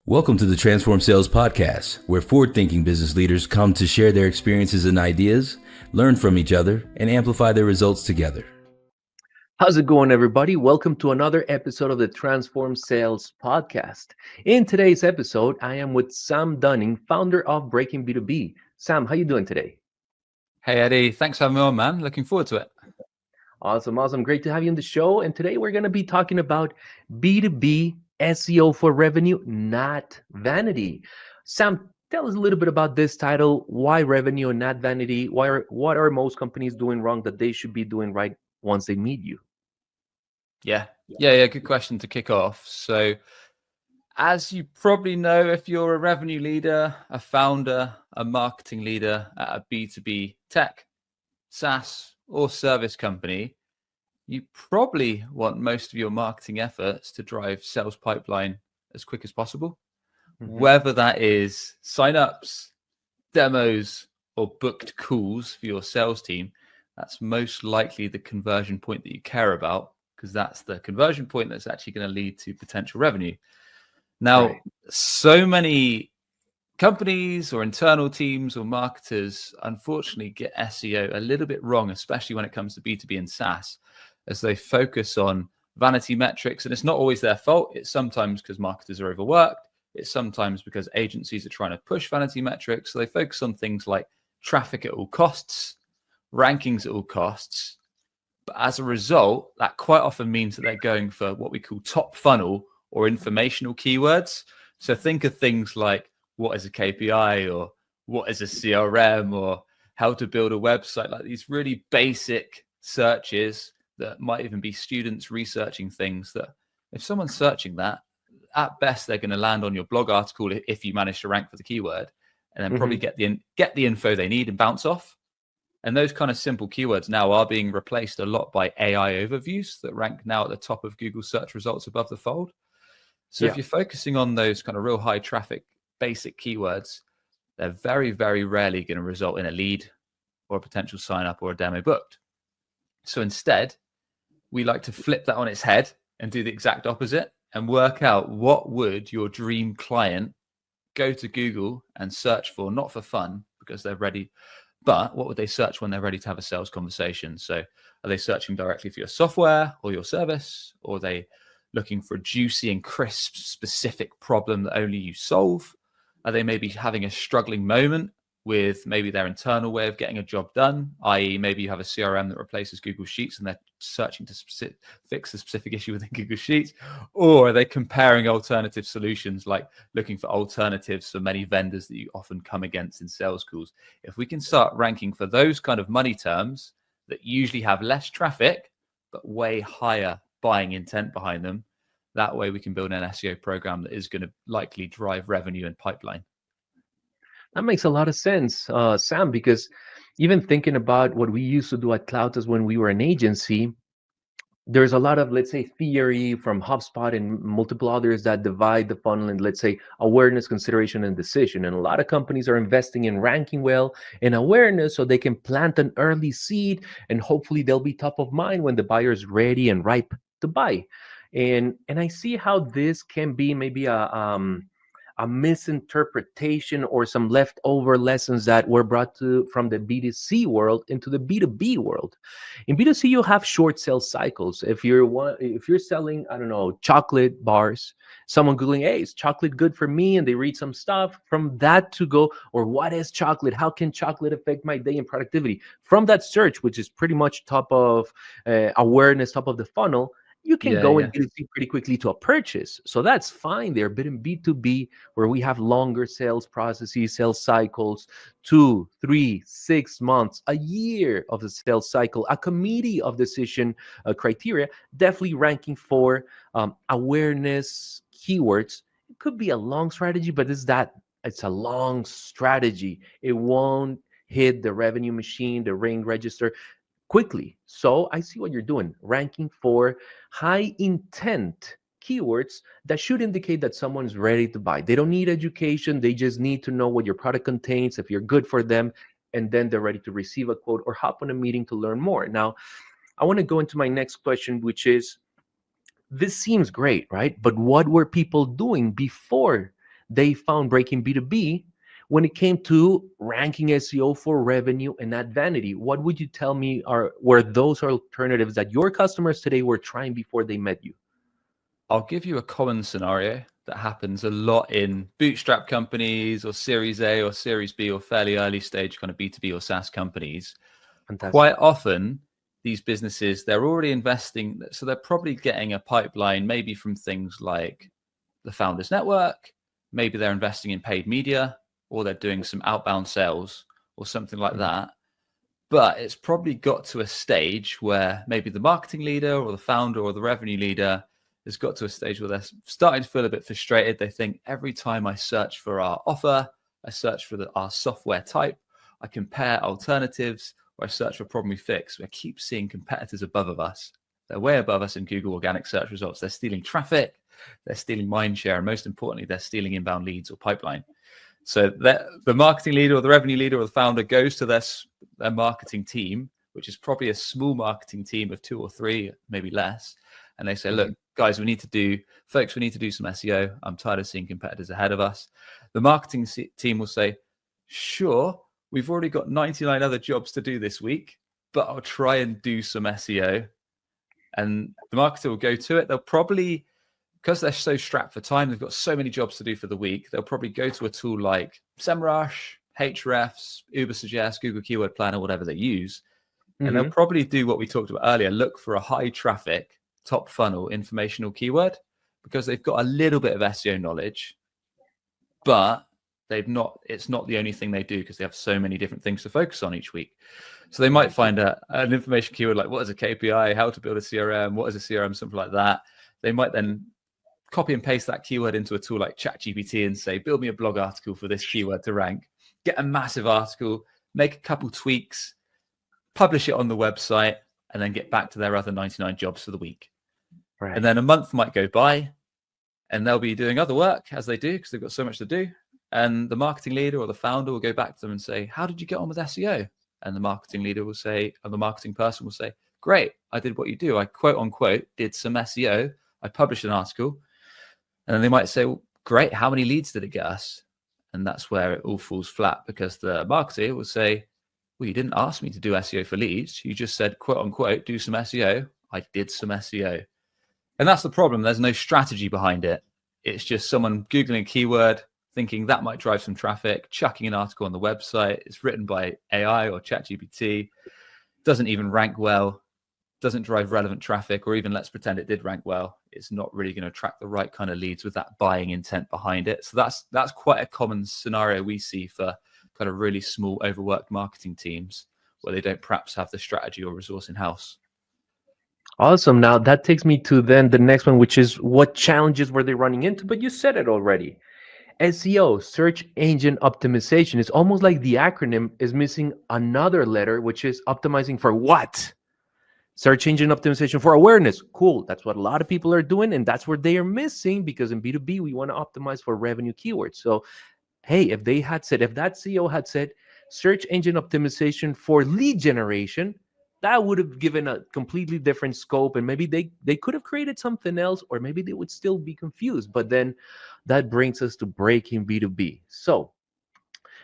Welcome to the Transform Sales Podcast, where forward-thinking business leaders come to share their experiences and ideas, learn from each other, and amplify their results together. How's it going, everybody? Welcome to another episode of the Transform Sales Podcast. In today's episode, I am with Sam Dunning, founder of Breaking B2B. Sam, how you doing today? Hey, Eddie. Thanks for having me on, man. Looking forward to it. Awesome. Great to have you on the show. And today we're going to be talking about B2B SEO for revenue, not vanity. Sam, tell us a little bit about this title. Why revenue and not vanity? What are most companies doing wrong that they should be doing right once they meet you? Yeah. Good question to kick off. So, as you probably know, if you're a revenue leader, a founder, a marketing leader at a B2B tech, SaaS, or service company, you probably want most of your marketing efforts to drive sales pipeline as quick as possible, whether that is signups, demos, or booked calls for your sales team. That's most likely the conversion point that you care about, because that's the conversion point that's actually going to lead to potential revenue. Now, So many companies or internal teams or marketers, unfortunately, get SEO a little bit wrong, especially when it comes to B2B and SaaS, as they focus on vanity metrics. And it's not always their fault. It's sometimes because marketers are overworked. It's sometimes because agencies are trying to push vanity metrics. So they focus on things like traffic at all costs, rankings at all costs. But as a result, that quite often means that they're going for what we call top funnel or informational keywords. So think of things like what is a KPI or what is a CRM or how to build a website, like these really basic searches that might even be students researching things that if someone's searching that, at best, they're going to land on your blog article if you manage to rank for the keyword, and then probably get the info they need and bounce off. And those kind of simple keywords now are being replaced a lot by AI overviews that rank now at the top of Google search results above the fold. So if you're focusing on those kind of real high traffic basic keywords, they're very, very rarely going to result in a lead or a potential sign up or a demo booked. So instead, we like to flip that on its head and do the exact opposite and work out what would your dream client go to Google and search for, not for fun because they're ready, but what would they search when they're ready to have a sales conversation? So are they searching directly for your software or your service? Or are they looking for a juicy and crisp specific problem that only you solve? Are they maybe having a struggling moment with maybe their internal way of getting a job done, i.e. maybe you have a CRM that replaces Google Sheets and they're searching to fix a specific issue within Google Sheets? Or are they comparing alternative solutions, like looking for alternatives for many vendors that you often come against in sales calls? If we can start ranking for those kind of money terms that usually have less traffic, but way higher buying intent behind them, that way we can build an SEO program that is going to likely drive revenue and pipeline. That makes a lot of sense, Sam, because even thinking about what we used to do at CloudTask when we were an agency, there's a lot of, let's say, theory from HubSpot and multiple others that divide the funnel in, let's say, awareness, consideration, and decision. And a lot of companies are investing in ranking well and awareness so they can plant an early seed and hopefully they'll be top of mind when the buyer is ready and ripe to buy. And I see how this can be maybe a misinterpretation or some leftover lessons that were brought from the B2C world into the B2B world. In B2C, you have short sales cycles. If you're selling, I don't know, chocolate bars, someone Googling, hey, is chocolate good for me? And they read some stuff from that to go, or what is chocolate? How can chocolate affect my day and productivity? From that search, which is pretty much top of awareness, top of the funnel, you can go and B2C pretty quickly to a purchase. So that's fine there. But in B2B, where we have longer sales processes, sales cycles, 2, 3, 6 months, a year of the sales cycle, a committee of decision criteria, definitely ranking for awareness keywords. It could be a long strategy, but it's a long strategy. It won't hit the revenue machine, the ring register quickly. So I see what you're doing, ranking for high intent keywords that should indicate that someone's ready to buy. They don't need education. They just need to know what your product contains, if you're good for them, and then they're ready to receive a quote or hop on a meeting to learn more. Now, I want to go into my next question, which is, this seems great, right? But what were people doing before they found Breaking B2B when it came to ranking SEO for revenue and not vanity. What would you tell me were those alternatives that your customers today were trying before they met you? I'll give you a common scenario that happens a lot in bootstrap companies or Series A or Series B or fairly early stage kind of B2B or SaaS companies. Fantastic. Quite often, these businesses, they're already investing. So they're probably getting a pipeline, maybe from things like the Founders Network, maybe they're investing in paid media, or they're doing some outbound sales or something like that. But it's probably got to a stage where maybe the marketing leader or the founder or the revenue leader has got to a stage where they're starting to feel a bit frustrated. They think every time I search for our offer, I search for our software type, I compare alternatives, or I search for a problem we fix, I keep seeing competitors above us. They're way above us in Google organic search results. They're stealing traffic, they're stealing mind share, and most importantly, they're stealing inbound leads or pipeline. So the marketing leader or the revenue leader or the founder goes to their marketing team, which is probably a small marketing team of 2 or 3, maybe less. And they say, look, guys, we need to do some SEO. I'm tired of seeing competitors ahead of us. The marketing team will say, sure, we've already got 99 other jobs to do this week, but I'll try and do some SEO. And the marketer will go to it. They'll probably, because they're so strapped for time, they've got so many jobs to do for the week, they'll probably go to a tool like SEMrush, Ahrefs, Ubersuggest, Google Keyword Planner, whatever they use. And they'll probably do what we talked about earlier, look for a high traffic, top funnel informational keyword, because they've got a little bit of SEO knowledge, but it's not the only thing they do because they have so many different things to focus on each week. So they might find an information keyword like what is a KPI, how to build a CRM, what is a CRM, something like that. They might then copy and paste that keyword into a tool like ChatGPT and say, build me a blog article for this keyword to rank, get a massive article, make a couple tweaks, publish it on the website, and then get back to their other 99 jobs for the week. Right. And then a month might go by and they'll be doing other work as they do because they've got so much to do. And the marketing leader or the founder will go back to them and say, how did you get on with SEO? And the marketing leader will say, and the marketing person will say, great, I did what you do. I quote unquote did some SEO. I published an article. And then they might say, well, great, how many leads did it get us? And that's where it all falls flat because the marketer will say, well, you didn't ask me to do SEO for leads. You just said, quote unquote, do some SEO. I did some SEO. And that's the problem. There's no strategy behind it. It's just someone Googling a keyword, thinking that might drive some traffic, chucking an article on the website. It's written by AI or ChatGPT, doesn't even rank well, doesn't drive relevant traffic, or even let's pretend it did rank well. It's not really going to attract the right kind of leads with that buying intent behind it. So that's quite a common scenario we see for kind of really small, overworked marketing teams where they don't perhaps have the strategy or resource in-house. Awesome. Now that takes me to then the next one, which is what challenges were they running into? But you said it already. SEO, search engine optimization. It's almost like the acronym is missing another letter, which is optimizing for what? Search engine optimization for awareness. Cool. That's what a lot of people are doing. And that's where they are missing because in B2B, we want to optimize for revenue keywords. So, hey, if that CEO had said search engine optimization for lead generation, that would have given a completely different scope. And maybe they could have created something else, or maybe they would still be confused. But then that brings us to Breaking B2B. So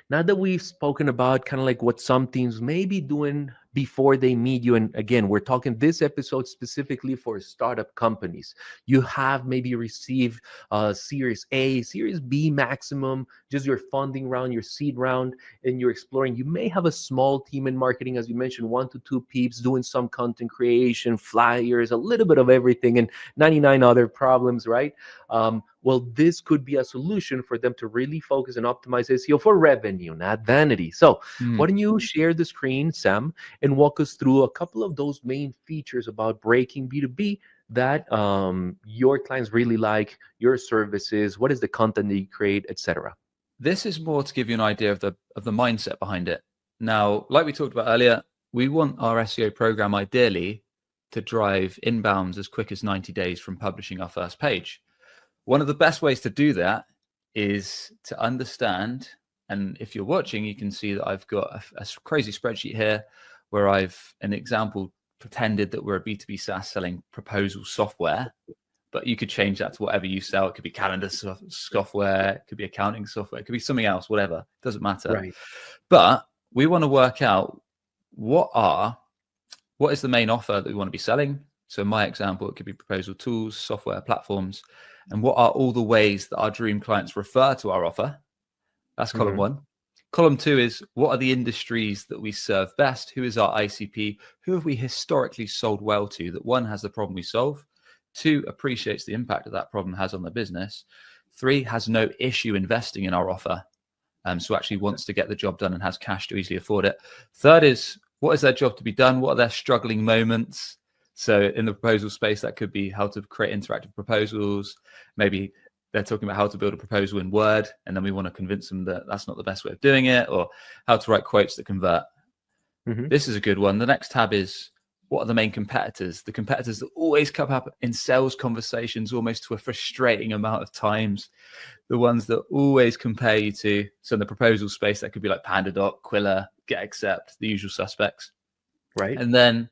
now that we've spoken about kind of like what some teams may be doing before they meet you, and again, we're talking this episode specifically for startup companies. You have maybe received Series A, Series B maximum, just your funding round, your seed round, and you're exploring. You may have a small team in marketing, as you mentioned, 1 to 2 peeps doing some content creation, flyers, a little bit of everything, and 99 other problems, right? Well, this could be a solution for them to really focus and optimize SEO for revenue, not vanity. So why don't you share the screen, Sam, and walk us through a couple of those main features about Breaking B2B that your clients really like, your services, what is the content that you create, etc. This is more to give you an idea of the mindset behind it. Now, like we talked about earlier, we want our SEO program ideally to drive inbounds as quick as 90 days from publishing our first page. One of the best ways to do that is to understand, and if you're watching, you can see that I've got a crazy spreadsheet here where I've an example pretended that we're a B2B SaaS selling proposal software. but you could change that to whatever you sell. It could be calendar software, it could be accounting software, it could be something else, whatever. It doesn't matter. Right. But we want to work out what is the main offer that we want to be selling. So in my example, it could be proposal tools, software platforms, and what are all the ways that our dream clients refer to our offer. That's column one. Column two is what are the industries that we serve best? Who is our ICP? Who have we historically sold well to that one has the problem we solve, two appreciates the impact that that problem has on the business, three has no issue investing in our offer, so actually wants to get the job done and has cash to easily afford it. Third is what is their job to be done? What are their struggling moments? So in the proposal space, that could be how to create interactive proposals. Maybe they're talking about how to build a proposal in Word, and then we want to convince them that that's not the best way of doing it, or how to write quotes that convert. This is a good one. The next tab is what are the main competitors? The competitors that always come up in sales conversations almost to a frustrating amount of times. The ones that always compare you to. So in the proposal space, that could be like PandaDoc, Quilla, GetAccept, the usual suspects. Right. And then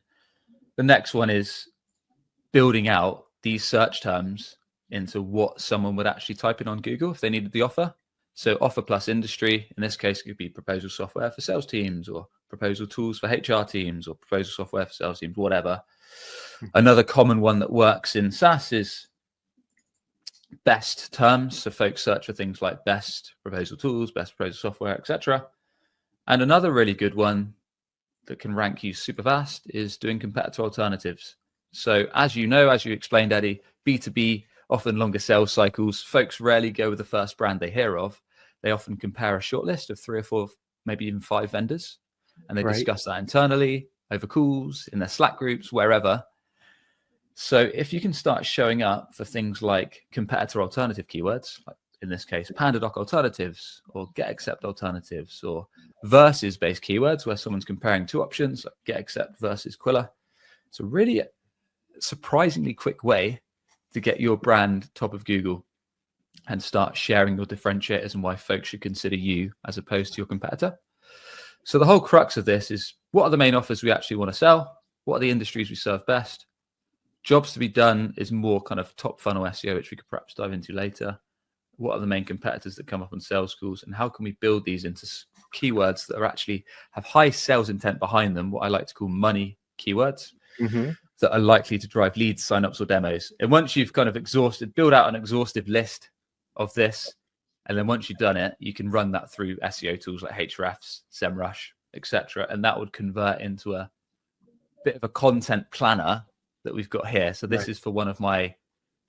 the next one is building out these search terms into what someone would actually type in on Google if they needed the offer. So offer plus industry, in this case, it could be proposal software for sales teams, or proposal tools for HR teams, or proposal software for sales teams, whatever. Another common one that works in SaaS is best terms. So folks search for things like best proposal tools, best proposal software, etc. And another really good one that can rank you super fast is doing competitor alternatives. So as you know, as you explained, Eddie, B2B, often longer sales cycles. Folks rarely go with the first brand they hear of. They often compare a short list of 3 or 4, maybe even 5 vendors, and they discuss that internally, over calls, in their Slack groups, wherever. So if you can start showing up for things like competitor alternative keywords, like in this case, PandaDoc alternatives, or GetAccept alternatives, or versus-based keywords where someone's comparing 2 options, like GetAccept versus Quilla. It's a really surprisingly quick way to get your brand top of Google and start sharing your differentiators and why folks should consider you as opposed to your competitor. So the whole crux of this is what are the main offers we actually want to sell? What are the industries we serve best? Jobs to be done is more kind of top funnel SEO, which we could perhaps dive into later. What are the main competitors that come up on sales calls, and how can we build these into keywords that are actually have high sales intent behind them, what I like to call money keywords, that are likely to drive leads, signups, or demos. And once you've kind of build out an exhaustive list of this, and then once you've done it, you can run that through SEO tools like Ahrefs, SEMrush, etc. And that would convert into a bit of a content planner that we've got here. So this is for one of my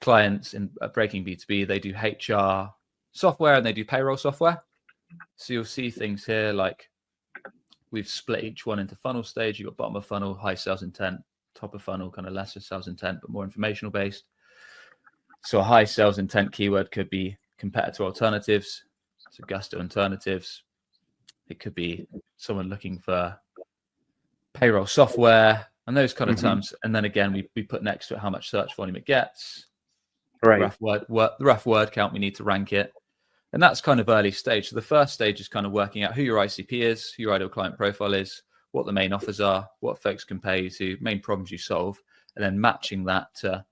clients in Breaking B2B. They do HR software and they do payroll software. So you'll see things here like we've split each one into funnel stage. You've got bottom of funnel, high sales intent, top of funnel, kind of lesser sales intent, but more informational based. So a high sales intent keyword could be competitor alternatives, so Gusto alternatives. It could be someone looking for payroll software and those kind of terms. And then again, we put next to it how much search volume it gets, rough word count, we need to rank it. And that's kind of early stage. So the first stage is kind of working out who your ICP is, who your ideal client profile is, what the main offers are, what folks compare you to, main problems you solve, and then matching that to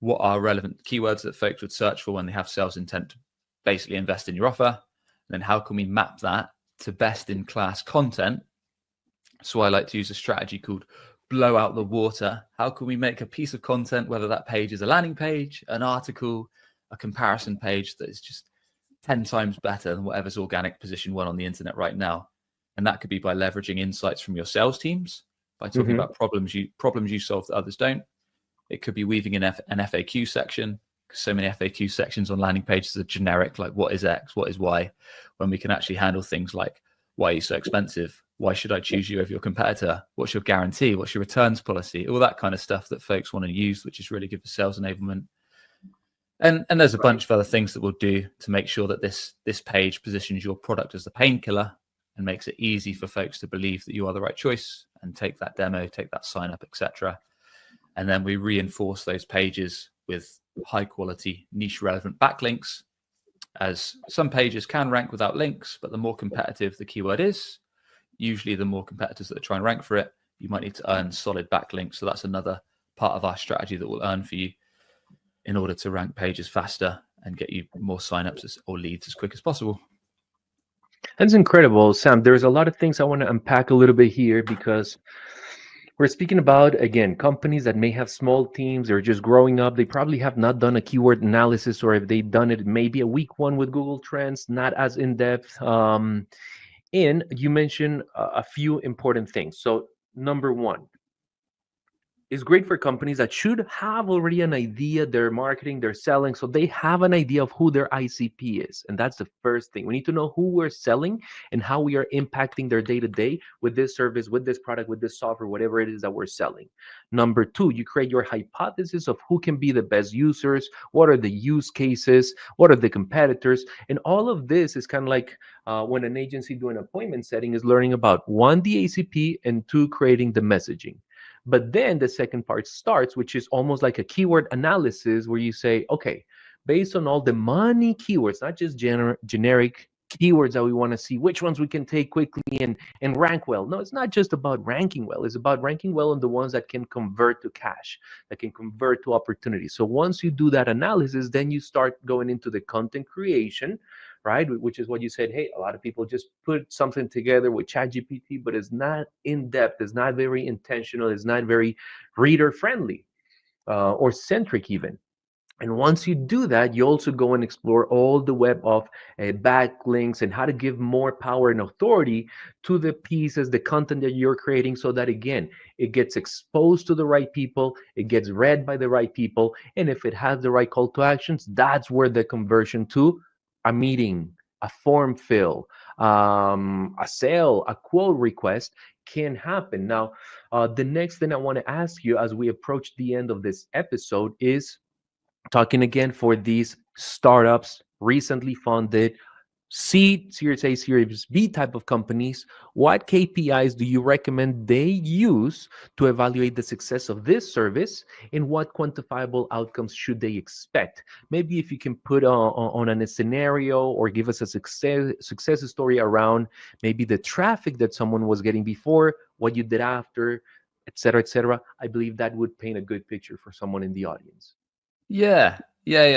what are relevant keywords that folks would search for when they have sales intent to basically invest in your offer. And then how can we map that to best in class content? So I like to use a strategy called blow out the water. How can we make a piece of content, whether that page is a landing page, an article, a comparison page, that is just 10 times better than whatever's organic position 1 on the internet right now? And that could be by leveraging insights from your sales teams, by talking about problems you solve that others don't. It could be weaving in an FAQ section, because so many FAQ sections on landing pages are generic, like what is X, what is Y, when we can actually handle things like, why are you so expensive? Why should I choose you over your competitor? What's your guarantee? What's your returns policy? All that kind of stuff that folks want to use, which is really good for sales enablement. And there's a bunch of other things that we'll do to make sure that this page positions your product as the painkiller and makes it easy for folks to believe that you are the right choice and take that demo, take that sign up, etc. And then we reinforce those pages with high quality, niche relevant backlinks, as some pages can rank without links, but the more competitive the keyword is, usually the more competitors that try and rank for it, you might need to earn solid backlinks. So that's another part of our strategy that will earn for you. in order to rank pages faster and get you more signups or leads as quick as possible. That's incredible, Sam. There's a lot of things I want to unpack a little bit here because we're speaking about, again, companies that may have small teams or just growing up. They probably have not done a keyword analysis, or if they've done it, maybe a week one with Google Trends, not as in depth. And you mentioned a few important things. So, number one, is great for companies that should have already an idea, they're marketing, they're selling, so they have an idea of who their ICP is. And that's the first thing. We need to know who we're selling and how we are impacting their day-to-day with this service, with this product, with this software, whatever it is that we're selling. Number two, you create your hypothesis of who can be the best users, what are the use cases, what are the competitors, and all of this is kind of like when an agency doing appointment setting is learning about, one, the ACP, and two, creating the messaging. But then the second part starts, which is almost like a keyword analysis where you say, okay, based on all the money keywords, not just generic keywords that we want to see, which ones we can take quickly and rank well. No, it's not just about ranking well. It's about ranking well on the ones that can convert to cash, that can convert to opportunities. So once you do that analysis, then you start going into the content creation, right? Which is what you said. Hey, a lot of people just put something together with ChatGPT, but it's not in depth, it's not very intentional, it's not very reader friendly or centric even. And once you do that, you also go and explore all the web of backlinks and how to give more power and authority to the pieces, the content that you're creating, so that, again, it gets exposed to the right people, it gets read by the right people. And if it has the right call to actions, that's where the conversion to a meeting, a form fill, a sale, a quote request can happen. Now, the next thing I want to ask you as we approach the end of this episode is, talking again for these startups, recently funded, seed, Series A, Series B type of companies, what KPIs do you recommend they use to evaluate the success of this service, and what quantifiable outcomes should they expect? Maybe if you can put on a scenario or give us a success story around maybe the traffic that someone was getting before, what you did after, et cetera, et cetera. I believe that would paint a good picture for someone in the audience. Yeah.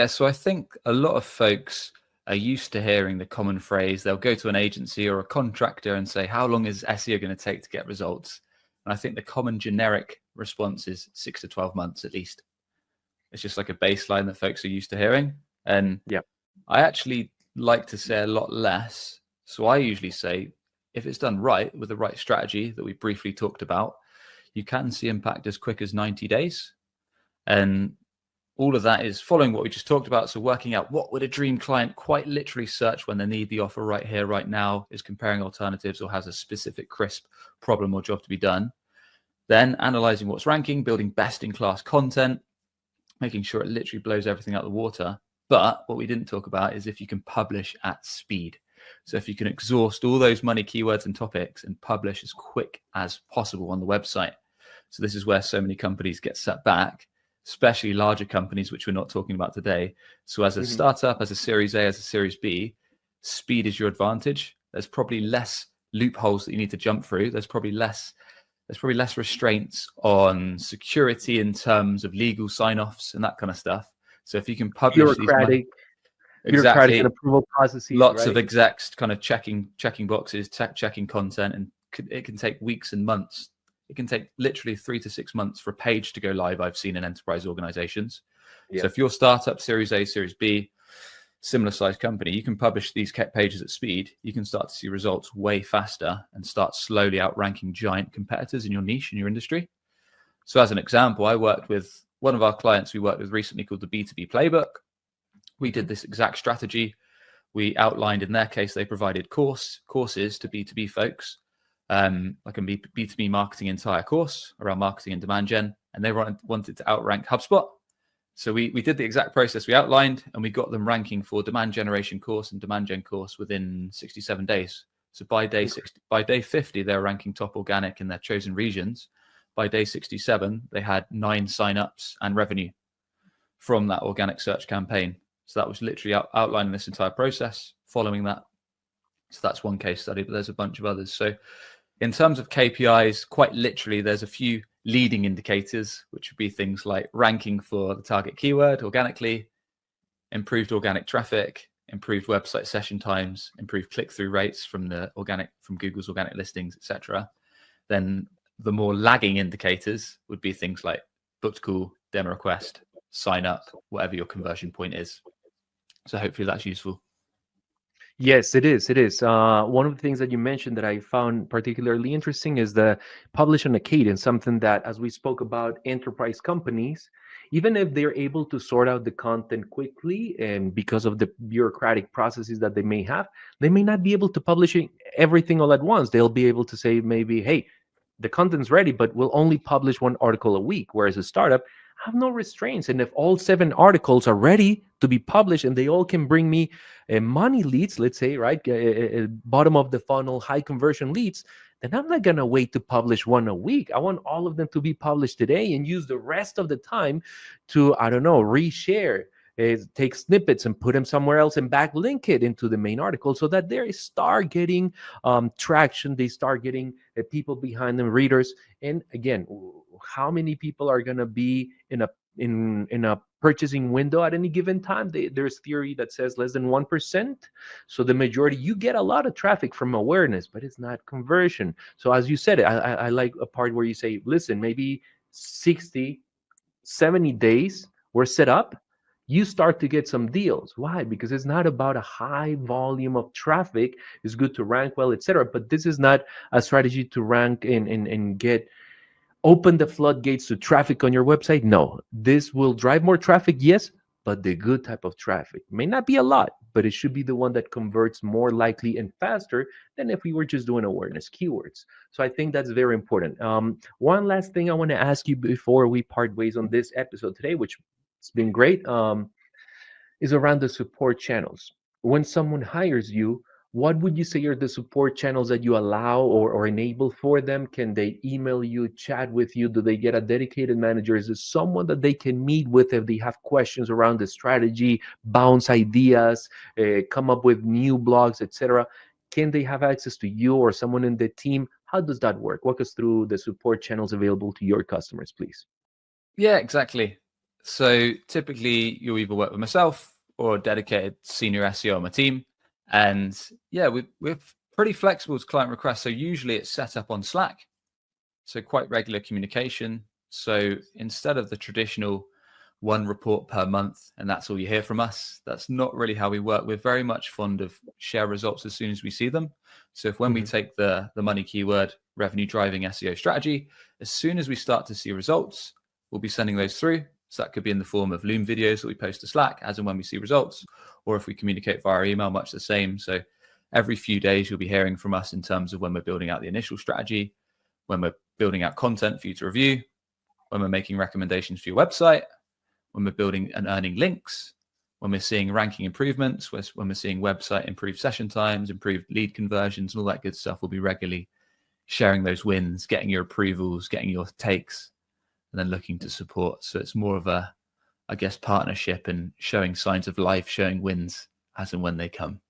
So I think a lot of folks are used to hearing the common phrase. They'll go to an agency or a contractor and say, how long is SEO going to take to get results? And I think the common generic response is 6 to 12 months at least. It's just like a baseline that folks are used to hearing. And yeah, I actually like to say a lot less. So I usually say, if it's done right with the right strategy that we briefly talked about, you can see impact as quick as 90 days. And all of that is following what we just talked about. So working out what would a dream client quite literally search when they need the offer right here, right now, is comparing alternatives or has a specific crisp problem or job to be done. Then analyzing what's ranking, building best-in-class content, making sure it literally blows everything out of the water. But what we didn't talk about is if you can publish at speed. So if you can exhaust all those money keywords and topics and publish as quick as possible on the website. So this is where so many companies get set back, especially larger companies, which we're not talking about today. So as a startup, as a Series A, as a Series B, speed is your advantage. There's probably less loopholes that you need to jump through. There's probably less restraints on security in terms of legal sign-offs and that kind of stuff. So if you can publish bureaucratic exactly, and approval processes, lots right? of execs kind of checking boxes, checking content, and it can take weeks and months. It can take literally 3 to 6 months for a page to go live, I've seen in enterprise organizations. Yeah. So if you're startup, Series A, Series B, similar size company, you can publish these pages at speed. You can start to see results way faster and start slowly outranking giant competitors in your niche, in your industry. So as an example, I worked with one of our clients we worked with recently called the B2B Playbook. We did this exact strategy. We outlined, in their case, they provided courses to B2B folks, like a B2B marketing entire course around marketing and demand gen, and they wanted to outrank HubSpot. So we did the exact process we outlined, and we got them ranking for demand generation course and demand gen course within 67 days. So by day 50, they're ranking top organic in their chosen regions. By day 67, they had 9 signups and revenue from that organic search campaign. So that was literally outlining this entire process, following that. So that's one case study, but there's a bunch of others. So in terms of KPIs, quite literally, there's a few leading indicators, which would be things like ranking for the target keyword organically, improved organic traffic, improved website session times, improved click-through rates from Google's organic listings, etc. Then the more lagging indicators would be things like booked call, demo request, sign up, whatever your conversion point is. So hopefully that's useful. Yes, it is. It is. One of the things that you mentioned that I found particularly interesting is the publish on a cadence, something that, as we spoke about, enterprise companies, even if they're able to sort out the content quickly and because of the bureaucratic processes that they may have, they may not be able to publish everything all at once. They'll be able to say maybe, hey, the content's ready, but we'll only publish one article a week. Whereas a startup have no restraints. And if all 7 articles are ready to be published and they all can bring me money leads, let's say, right, bottom of the funnel, high conversion leads, then I'm not going to wait to publish one a week. I want all of them to be published today and use the rest of the time to, I don't know, reshare, take snippets and put them somewhere else and backlink it into the main article so that they start getting traction. They start getting people behind them, readers. And again, how many people are going to be in a purchasing window at any given time? There's theory that says less than 1%. So the majority, you get a lot of traffic from awareness, but it's not conversion. So as you said, I like a part where you say, listen, maybe 60, 70 days we're set up, you start to get some deals. Why? Because it's not about a high volume of traffic. It's good to rank well, etc. But this is not a strategy to rank and get open the floodgates to traffic on your website. No, this will drive more traffic, yes, but the good type of traffic. May not be a lot, but it should be the one that converts more likely and faster than if we were just doing awareness keywords. So I think that's very important. One last thing I want to ask you before we part ways on this episode today, which has been great, is around the support channels. When someone hires you, what would you say are the support channels that you allow or enable for them? Can they email you, chat with you? Do they get a dedicated manager? Is it someone that they can meet with if they have questions around the strategy, bounce ideas, come up with new blogs, etc.? Can they have access to you or someone in the team? How does that work? Walk us through the support channels available to your customers, please. Yeah, exactly. So typically you'll either work with myself or a dedicated senior SEO on my team. And yeah, we're pretty flexible to client requests. So usually it's set up on Slack. So quite regular communication. So instead of the traditional one report per month, and that's all you hear from us, that's not really how we work. We're very much fond of share results as soon as we see them. So if when we take the money keyword, revenue driving SEO strategy, as soon as we start to see results, we'll be sending those through. So that could be in the form of Loom videos that we post to Slack as and when we see results, or if we communicate via email, much the same. So every few days, you'll be hearing from us in terms of when we're building out the initial strategy, when we're building out content for you to review, when we're making recommendations for your website, when we're building and earning links, when we're seeing ranking improvements, when we're seeing website improved session times, improved lead conversions, and all that good stuff. We'll be regularly sharing those wins, getting your approvals, getting your takes, and then looking to support. So it's more of a, I guess, partnership and showing signs of life, showing wins as and when they come.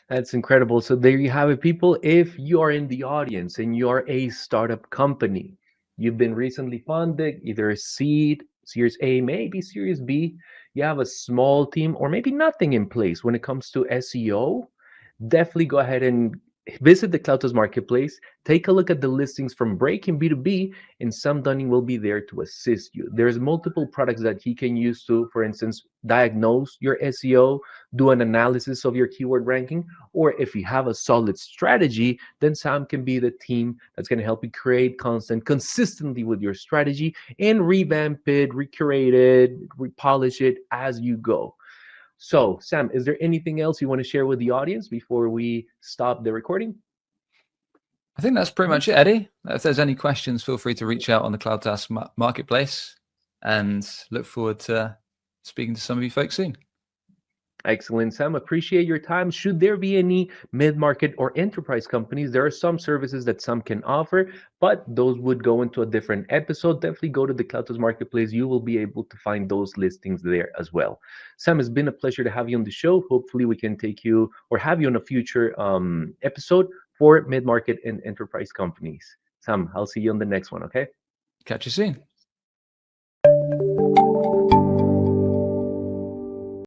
That's incredible. So there you have it, people. If you are in the audience and you're a startup company, you've been recently funded, either a seed, Series A, maybe Series B, you have a small team or maybe nothing in place when it comes to SEO, definitely go ahead and visit the CloudTask marketplace. Take a look at the listings from Breaking B2B, and Sam Dunning will be there to assist you. There's multiple products that he can use to, for instance, diagnose your SEO, do an analysis of your keyword ranking, or if you have a solid strategy, then Sam can be the team that's going to help you create content consistently with your strategy and revamp it, recreate it, repolish it as you go. So, Sam, is there anything else you want to share with the audience before we stop the recording? I think that's pretty much it, Eddie. If there's any questions, feel free to reach out on the CloudTask marketplace, and look forward to speaking to some of you folks soon. Excellent, Sam. Appreciate your time. Should there be any mid-market or enterprise companies, there are some services that some can offer, but those would go into a different episode. Definitely go to the CloudTask marketplace. You will be able to find those listings there as well. Sam, it's been a pleasure to have you on the show. Hopefully we can take you or have you on a future episode for mid-market and enterprise companies. Sam, I'll see you on the next one, okay? Catch you soon.